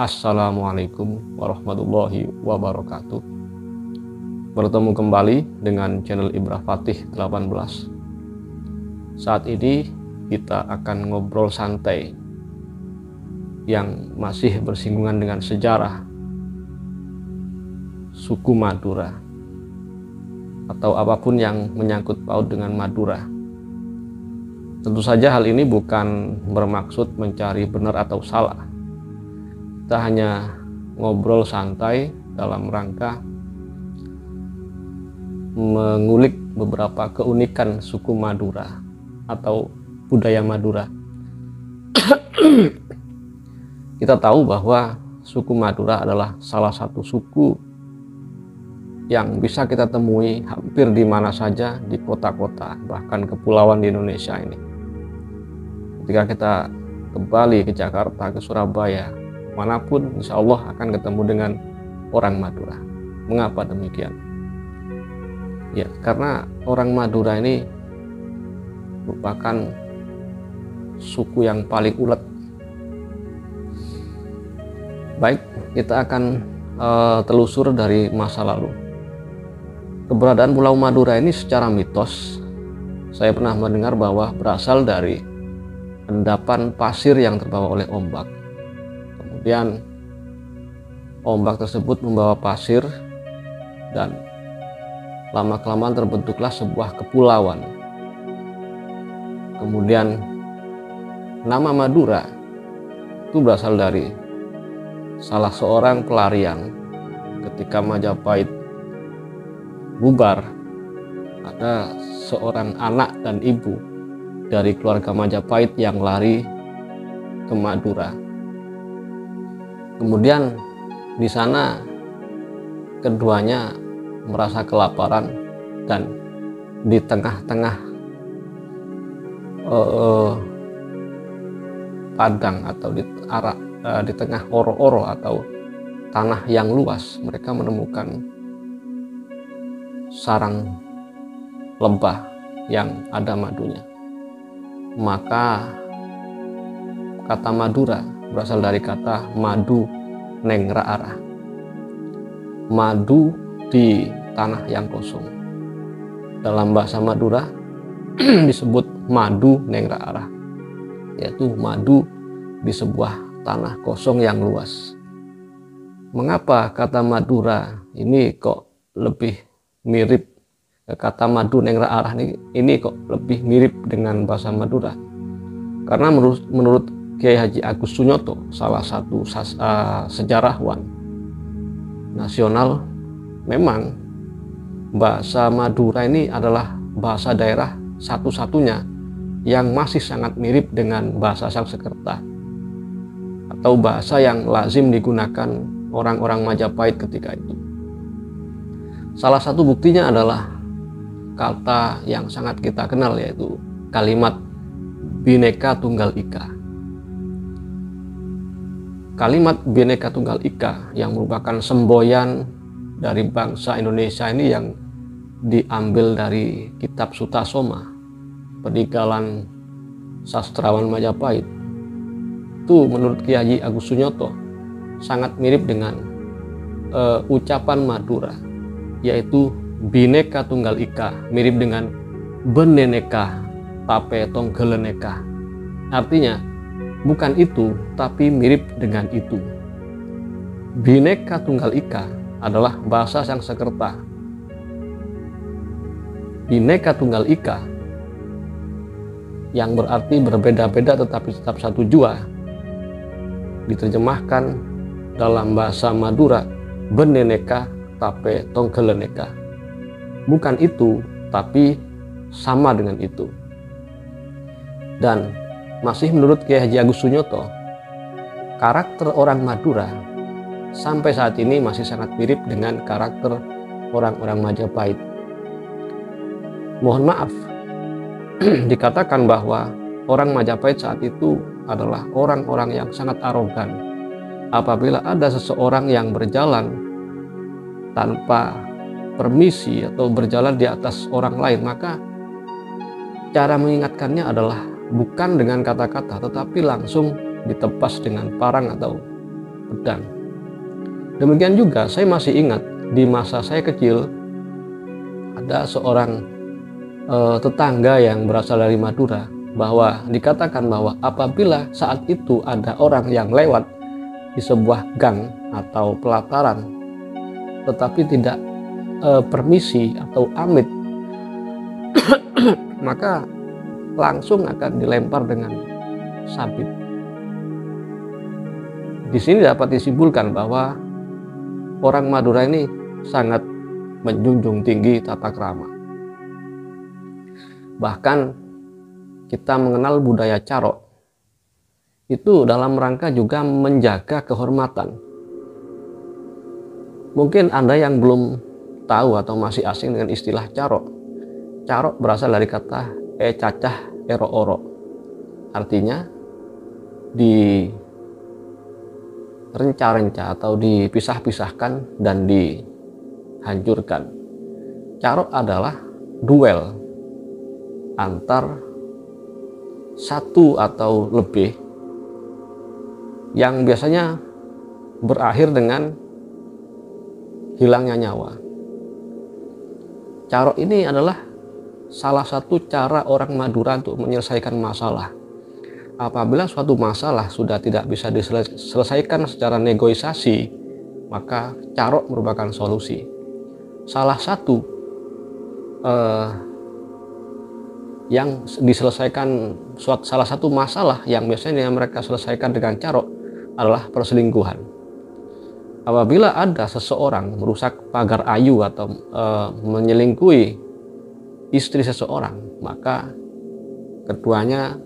Assalamualaikum warahmatullahi wabarakatuh. Bertemu kembali dengan channel Ibrah Fatih 18. Saat ini kita akan ngobrol santai yang masih bersinggungan dengan sejarah suku Madura atau apapun yang menyangkut paut dengan Madura. Tentu saja hal ini bukan bermaksud mencari benar atau salah. Kita hanya ngobrol santai dalam rangka mengulik beberapa keunikan suku Madura atau budaya Madura. Kita tahu bahwa suku Madura adalah salah satu suku yang bisa kita temui hampir di mana saja di kota-kota, bahkan kepulauan di Indonesia ini. Ketika kita kembali ke Jakarta, ke Surabaya, manapun insya Allah akan ketemu dengan orang Madura. Mengapa demikian? Ya, karena orang Madura ini merupakan suku yang paling ulet. Baik, kita akan telusur dari masa lalu. Keberadaan Pulau Madura ini secara mitos, saya pernah mendengar bahwa berasal dari endapan pasir yang terbawa oleh ombak. Kemudian ombak tersebut membawa pasir dan lama-kelamaan terbentuklah sebuah kepulauan. Kemudian nama Madura itu berasal dari salah seorang pelarian ketika Majapahit bubar. Ada seorang anak dan ibu dari keluarga Majapahit yang lari ke Madura. Kemudian di sana keduanya merasa kelaparan dan di tengah-tengah padang atau di tengah oro-oro atau tanah yang luas, mereka menemukan sarang lebah yang ada madunya. Maka kata Madura berasal dari kata madu nengraarah, madu di tanah yang kosong. Dalam bahasa Madura disebut madu nengraarah, yaitu madu di sebuah tanah kosong yang luas. Mengapa kata Madura ini kok lebih mirip, kata madu nengraarah ini kok lebih mirip dengan bahasa Madura? Karena menurut Kiai Haji Agus Sunyoto, salah satu sejarawan nasional, memang bahasa Madura ini adalah bahasa daerah satu-satunya yang masih sangat mirip dengan bahasa Sanskerta atau bahasa yang lazim digunakan orang-orang Majapahit ketika itu. Salah satu buktinya adalah kata yang sangat kita kenal, yaitu kalimat Bhinneka Tunggal Ika. Kalimat Bhinneka Tunggal Ika yang merupakan semboyan dari bangsa Indonesia ini yang diambil dari kitab Sutasoma, peninggalan sastrawan Majapahit. Itu menurut Kiai Haji Agus Sunyoto sangat mirip dengan ucapan Madura, yaitu Bhinneka Tunggal Ika, mirip dengan Beneneka Tape Tonggeleneka. Artinya bukan itu, tapi mirip dengan itu. Bhinneka Tunggal Ika adalah bahasa Sanskerta. Bhinneka Tunggal Ika yang berarti berbeda-beda tetapi tetap satu jua, diterjemahkan dalam bahasa Madura Beneneka Tape Tonggeleneka. Bukan itu, tapi sama dengan itu. Dan masih menurut Kiai Haji Agus Sunyoto, karakter orang Madura sampai saat ini masih sangat mirip dengan karakter orang-orang Majapahit. Mohon maaf, dikatakan bahwa orang Majapahit saat itu adalah orang-orang yang sangat arogan. Apabila ada seseorang yang berjalan tanpa permisi atau berjalan di atas orang lain, maka cara mengingatkannya adalah bukan dengan kata-kata, tetapi langsung ditepas dengan parang atau pedang. Demikian juga saya masih ingat di masa saya kecil ada seorang tetangga yang berasal dari Madura, bahwa dikatakan bahwa apabila saat itu ada orang yang lewat di sebuah gang atau pelataran tetapi tidak permisi atau amit, maka langsung akan dilempar dengan sabit. Di sini dapat disimpulkan bahwa orang Madura ini sangat menjunjung tinggi tata krama. Bahkan kita mengenal budaya carok itu dalam rangka juga menjaga kehormatan. Mungkin Anda yang belum tahu atau masih asing dengan istilah carok. Carok berasal dari kata cacah ero oro. Artinya renca-renca atau dipisah-pisahkan dan dihancurkan. Carok adalah duel antar satu atau lebih yang biasanya berakhir dengan hilangnya nyawa. Carok ini adalah salah satu cara orang Madura untuk menyelesaikan masalah. Apabila suatu masalah sudah tidak bisa diselesaikan secara negosiasi, maka carok merupakan solusi. Salah satu yang diselesaikan, salah satu masalah yang biasanya mereka selesaikan dengan carok adalah perselingkuhan. Apabila ada seseorang merusak pagar ayu atau menyelingkuhi istri seseorang, maka keduanya,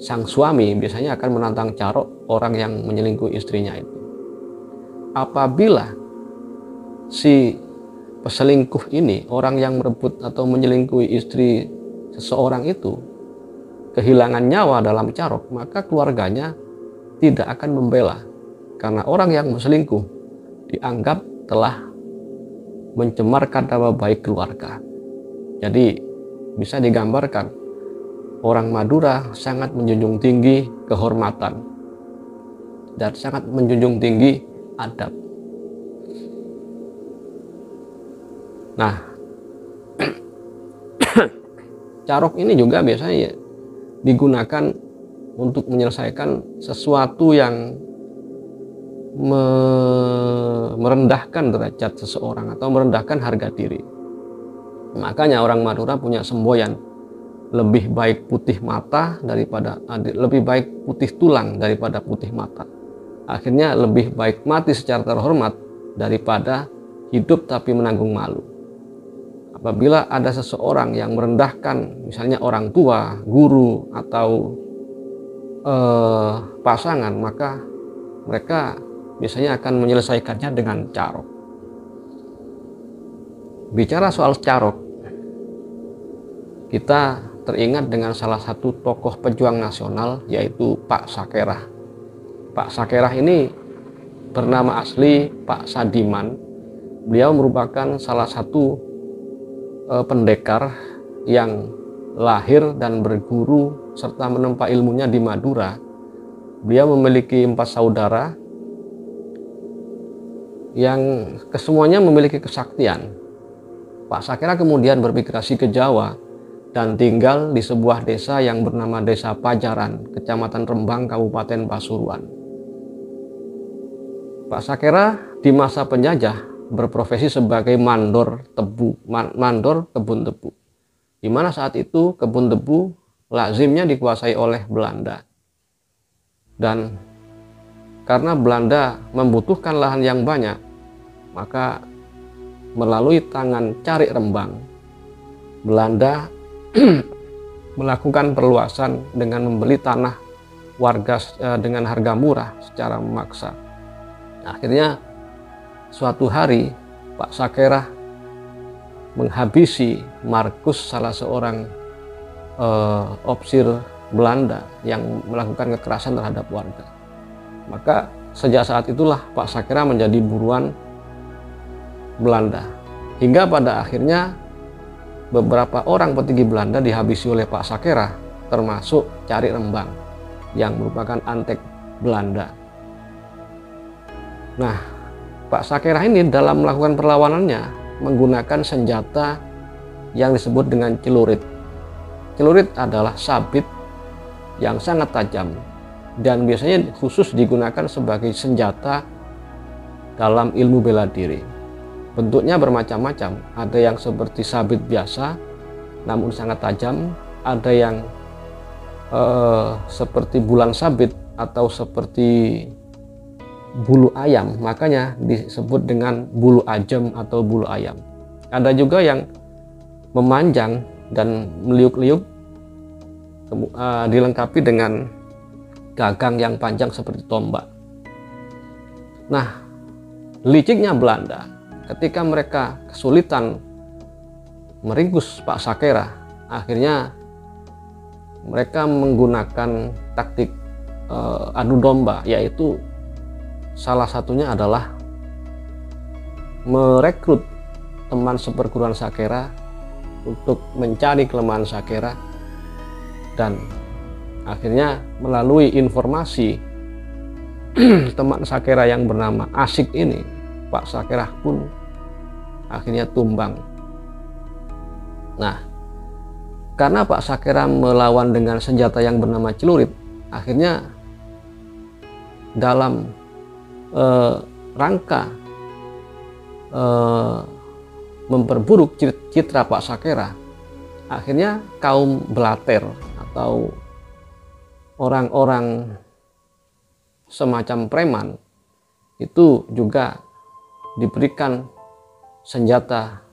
sang suami biasanya akan menantang carok orang yang menyelingkuhi istrinya itu. Apabila si peselingkuh ini, orang yang merebut atau menyelingkuhi istri seseorang itu, kehilangan nyawa dalam carok, maka keluarganya tidak akan membela, karena orang yang berselingkuh dianggap telah mencemarkan nama baik keluarga. Jadi bisa digambarkan orang Madura sangat menjunjung tinggi kehormatan dan sangat menjunjung tinggi adab. Nah, carok ini juga biasanya digunakan untuk menyelesaikan sesuatu yang merendahkan derajat seseorang atau merendahkan harga diri. Makanya orang Madura punya semboyan, lebih baik putih mata daripada lebih baik putih tulang daripada putih mata. Akhirnya lebih baik mati secara terhormat daripada hidup tapi menanggung malu. Apabila ada seseorang yang merendahkan misalnya orang tua, guru, atau pasangan, maka mereka biasanya akan menyelesaikannya dengan carok. Bicara soal carok, kita teringat dengan salah satu tokoh pejuang nasional, yaitu Pak Sakerah. Pak Sakerah ini bernama asli Pak Sadiman. Beliau merupakan salah satu pendekar yang lahir dan berguru serta menempa ilmunya di Madura. Beliau memiliki 4 saudara yang kesemuanya memiliki kesaktian. Pak Sakerah kemudian bermigrasi ke Jawa dan tinggal di sebuah desa yang bernama Desa Pajaran, Kecamatan Rembang, Kabupaten Pasuruan. Pak Sakerah di masa penjajah berprofesi sebagai mandor kebun tebu, di mana saat itu kebun tebu lazimnya dikuasai oleh Belanda. Dan karena Belanda membutuhkan lahan yang banyak, maka melalui tangan Carik Rembang, Belanda melakukan perluasan dengan membeli tanah warga dengan harga murah secara memaksa. Akhirnya suatu hari Pak Sakerah menghabisi Markus, salah seorang opsir Belanda yang melakukan kekerasan terhadap warga. Maka sejak saat itulah Pak Sakerah menjadi buruan Belanda, hingga pada akhirnya beberapa orang petinggi Belanda dihabisi oleh Pak Sakerah, termasuk Carik Rembang yang merupakan antek Belanda. Nah, Pak Sakera ini dalam melakukan perlawanannya menggunakan senjata yang disebut dengan celurit. Celurit adalah sabit yang sangat tajam dan biasanya khusus digunakan sebagai senjata dalam ilmu bela diri. Bentuknya bermacam-macam, ada yang seperti sabit biasa namun sangat tajam, ada yang seperti bulan sabit atau seperti bulu ayam, makanya disebut dengan bulu ajem atau bulu ayam. Ada juga yang memanjang dan meliuk-liuk, dilengkapi dengan gagang yang panjang seperti tombak. Nah, liciknya Belanda ketika mereka kesulitan meringkus Pak Sakera, akhirnya mereka menggunakan taktik adu domba, yaitu salah satunya adalah merekrut teman seperguruan Sakera untuk mencari kelemahan Sakera, dan akhirnya melalui informasi teman Sakera yang bernama Asik ini, Pak Sakera pun akhirnya tumbang. Nah, karena Pak Sakera melawan dengan senjata yang bernama celurit, akhirnya dalam rangka memperburuk citra Pak Sakera, akhirnya kaum Blatter atau orang-orang semacam preman itu juga diberikan senjata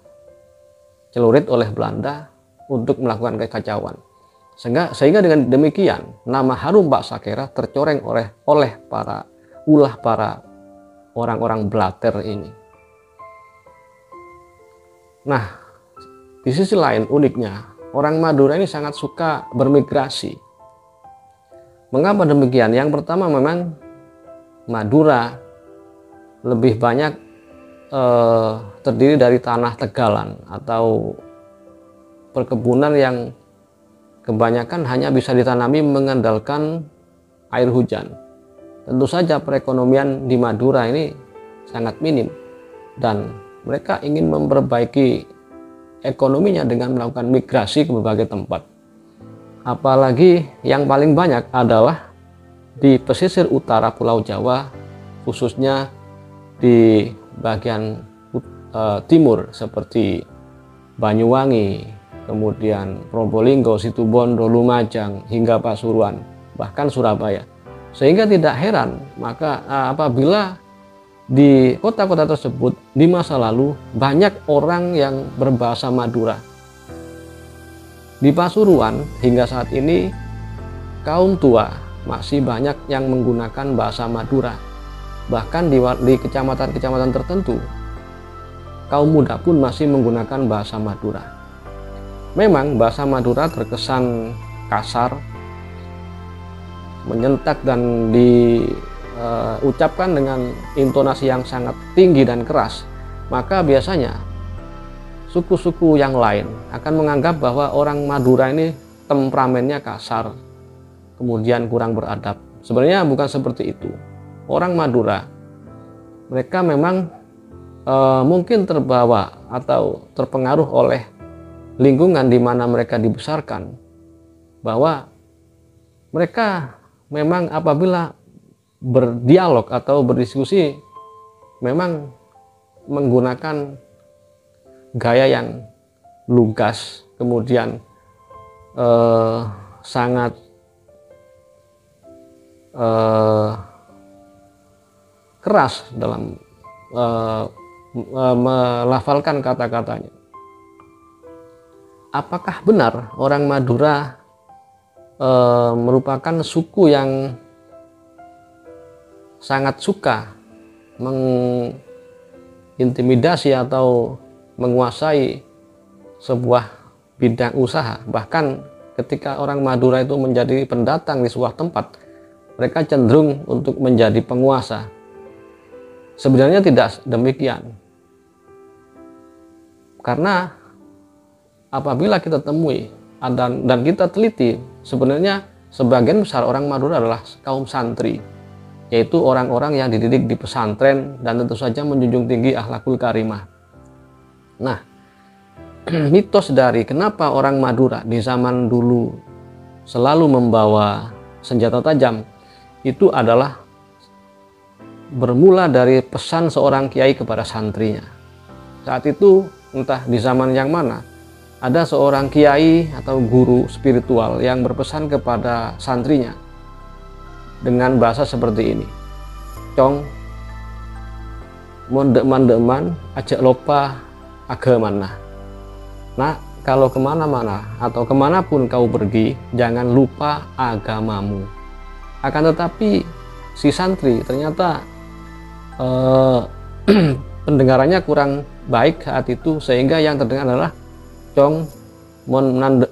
celurit oleh Belanda untuk melakukan kekacauan. Sehingga dengan demikian nama harum Pak Sakera tercoreng oleh para orang-orang Blatter ini. Nah, di sisi lain uniknya, orang Madura ini sangat suka bermigrasi. Mengapa demikian? Yang pertama, memang Madura lebih banyak terdiri dari tanah tegalan atau perkebunan yang kebanyakan hanya bisa ditanami mengandalkan air hujan. Tentu saja perekonomian di Madura ini sangat minim dan mereka ingin memperbaiki ekonominya dengan melakukan migrasi ke berbagai tempat. Apalagi yang paling banyak adalah di pesisir utara Pulau Jawa, khususnya di bagian timur seperti Banyuwangi, kemudian Probolinggo, Situbondo, Lumajang, hingga Pasuruan, bahkan Surabaya. Sehingga tidak heran maka apabila di kota-kota tersebut di masa lalu banyak orang yang berbahasa Madura. Di Pasuruan hingga saat ini kaum tua masih banyak yang menggunakan bahasa Madura. Bahkan di kecamatan-kecamatan tertentu kaum muda pun masih menggunakan bahasa Madura. Memang bahasa Madura terkesan kasar, menyentak dan diucapkan dengan intonasi yang sangat tinggi dan keras, maka biasanya suku-suku yang lain akan menganggap bahwa orang Madura ini temperamennya kasar, kemudian kurang beradab. Sebenarnya bukan seperti itu. Orang Madura, mereka memang mungkin terbawa atau terpengaruh oleh lingkungan di mana mereka dibesarkan, bahwa mereka memang apabila berdialog atau berdiskusi memang menggunakan gaya yang lugas, kemudian sangat keras dalam melafalkan kata-katanya. Apakah benar orang Madura merupakan suku yang sangat suka mengintimidasi atau menguasai sebuah bidang usaha? Bahkan ketika orang Madura itu menjadi pendatang di sebuah tempat, mereka cenderung untuk menjadi penguasa. Sebenarnya tidak demikian. Karena apabila kita temui dan kita teliti, sebenarnya sebagian besar orang Madura adalah kaum santri. yaitu orang-orang yang dididik di pesantren dan tentu saja menjunjung tinggi akhlakul karimah. Nah, mitos dari kenapa orang Madura di zaman dulu selalu membawa senjata tajam itu adalah bermula dari pesan seorang kiai kepada santrinya. Saat itu entah di zaman yang mana, ada seorang kiai atau guru spiritual yang berpesan kepada santrinya dengan bahasa seperti ini. Cong, mondek-mandeman ajak lupa agamana. Nah, kalau kemana-mana atau kemanapun kau pergi, jangan lupa agamamu. Akan tetapi si santri ternyata pendengarannya kurang baik saat itu, sehingga yang terdengar adalah cong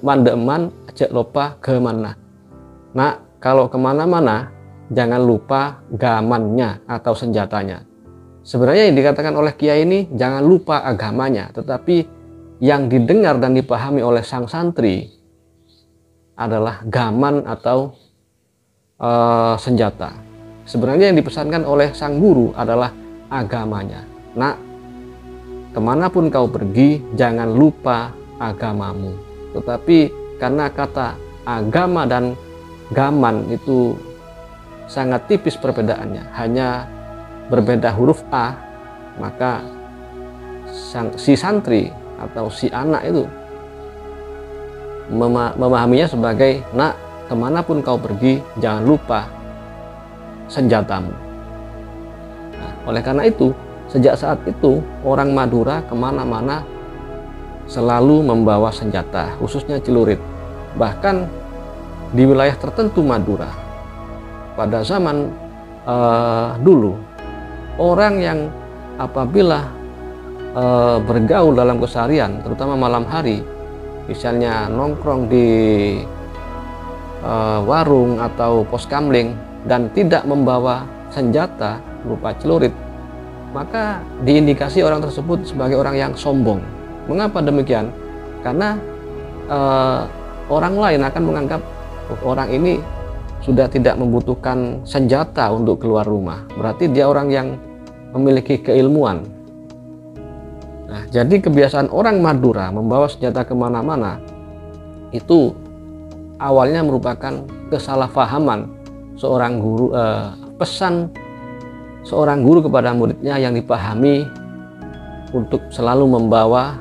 mandeman ajak lupa gemana. Nah, kalau kemana-mana jangan lupa gamannya atau senjatanya. Sebenarnya yang dikatakan oleh kiai ini jangan lupa agamanya, tetapi yang didengar dan dipahami oleh sang santri adalah gaman atau senjata. Sebenarnya yang dipesankan oleh sang guru adalah agamanya. Nah, kemanapun kau pergi, jangan lupa agamamu. Tetapi karena kata agama dan gaman itu sangat tipis perbedaannya, hanya berbeda huruf A, maka si santri atau si anak itu memahaminya sebagai, nak, kemanapun kau pergi, jangan lupa senjatamu. Nah, oleh karena itu, sejak saat itu orang Madura kemana-mana selalu membawa senjata, khususnya celurit. Bahkan di wilayah tertentu Madura pada zaman dulu, orang yang apabila bergaul dalam keseharian, terutama malam hari, misalnya nongkrong di warung atau pos kamling dan tidak membawa senjata berupa celurit, maka diindikasi orang tersebut sebagai orang yang sombong. Mengapa demikian? Karena orang lain akan menganggap orang ini sudah tidak membutuhkan senjata untuk keluar rumah, berarti dia orang yang memiliki keilmuan. Nah, jadi kebiasaan orang Madura membawa senjata kemana-mana itu awalnya merupakan kesalahpahaman seorang guru, pesan seorang guru kepada muridnya yang dipahami untuk selalu membawa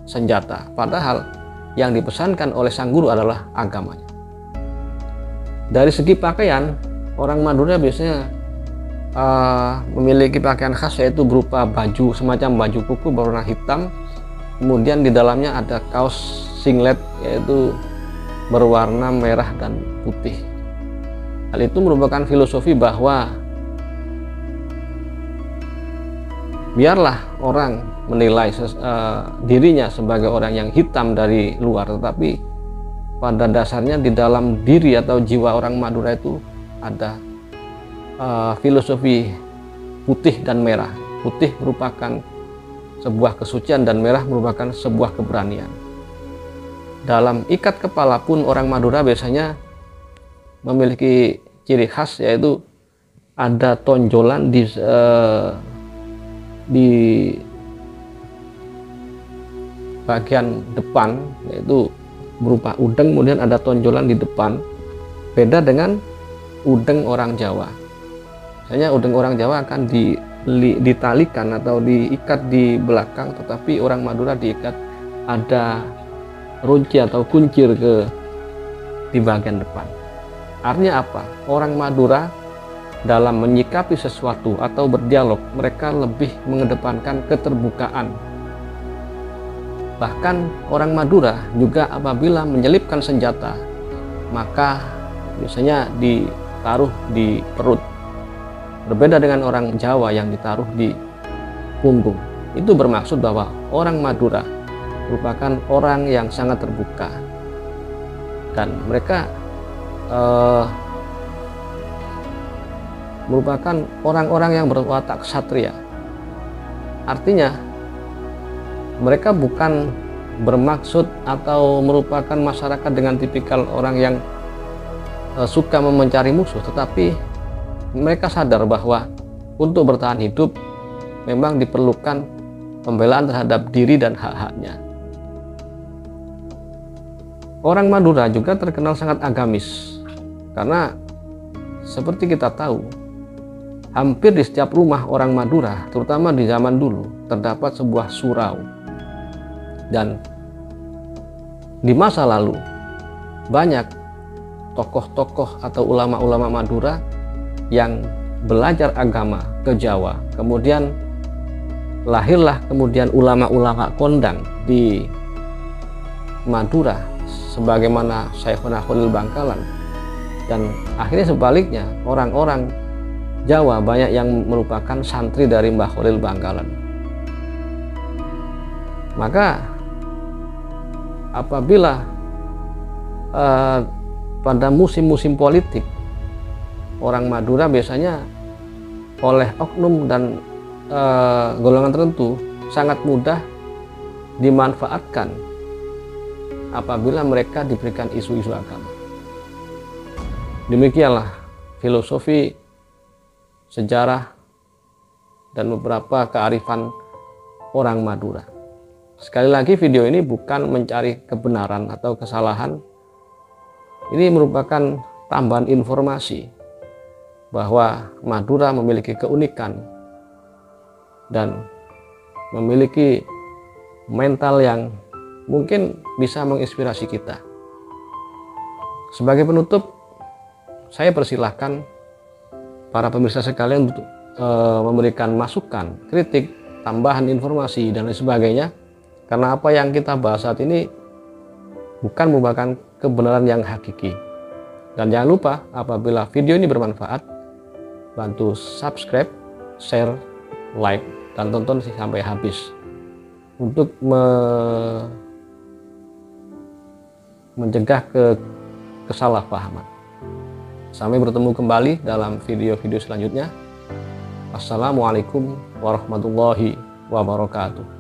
senjata, padahal yang dipesankan oleh sang guru adalah agamanya. Dari segi pakaian, orang Madura biasanya memiliki pakaian khas, yaitu berupa baju semacam baju kuku berwarna hitam, kemudian di dalamnya ada kaos singlet yaitu berwarna merah dan putih. Hal itu merupakan filosofi bahwa biarlah orang menilai dirinya sebagai orang yang hitam dari luar, tetapi pada dasarnya di dalam diri atau jiwa orang Madura itu ada filosofi putih dan merah. Putih merupakan sebuah kesucian dan merah merupakan sebuah keberanian. Dalam ikat kepala pun orang Madura biasanya memiliki ciri khas, yaitu ada tonjolan di bagian depan, yaitu berupa udeng, kemudian ada tonjolan di depan. Beda dengan udeng orang Jawa. Misalnya udeng orang Jawa akan ditalikan atau diikat di belakang, tetapi orang Madura diikat ada runci atau kuncir di bagian depan. Artinya apa? Orang Madura dalam menyikapi sesuatu atau berdialog, mereka lebih mengedepankan keterbukaan. Bahkan orang Madura juga apabila menyelipkan senjata, maka biasanya ditaruh di perut. Berbeda dengan orang Jawa yang ditaruh di punggung. Itu bermaksud bahwa orang Madura merupakan orang yang sangat terbuka, dan mereka merupakan orang-orang yang berwatak ksatria. Artinya mereka bukan bermaksud atau merupakan masyarakat dengan tipikal orang yang suka mencari musuh, tetapi mereka sadar bahwa untuk bertahan hidup memang diperlukan pembelaan terhadap diri dan hak-haknya. Orang Madura juga terkenal sangat agamis, karena seperti kita tahu, hampir di setiap rumah orang Madura, terutama di zaman dulu, terdapat sebuah surau. Dan di masa lalu, banyak tokoh-tokoh atau ulama-ulama Madura yang belajar agama ke Jawa. Kemudian lahirlah kemudian ulama-ulama kondang di Madura, sebagaimana Syekhuna Khalil Bangkalan. Dan akhirnya sebaliknya, orang-orang Jawa banyak yang merupakan santri dari Mbah Khalil Bangkalan. Maka apabila pada musim-musim politik, orang Madura biasanya oleh oknum dan golongan tertentu sangat mudah dimanfaatkan apabila mereka diberikan isu-isu agama. Demikianlah filosofi, sejarah, dan beberapa kearifan orang Madura. Sekali lagi, video ini bukan mencari kebenaran atau kesalahan. Ini merupakan tambahan informasi bahwa Madura memiliki keunikan dan memiliki mental yang mungkin bisa menginspirasi kita. Sebagai penutup, saya persilahkan para pemirsa sekalian untuk memberikan masukan, kritik, tambahan informasi, dan lain sebagainya. Karena apa yang kita bahas saat ini bukan merupakan kebenaran yang hakiki. Dan jangan lupa, apabila video ini bermanfaat, bantu subscribe, share, like, dan tonton sampai habis untuk mencegah kesalahpahaman. Sampai bertemu kembali dalam video-video selanjutnya. Assalamualaikum warahmatullahi wabarakatuh.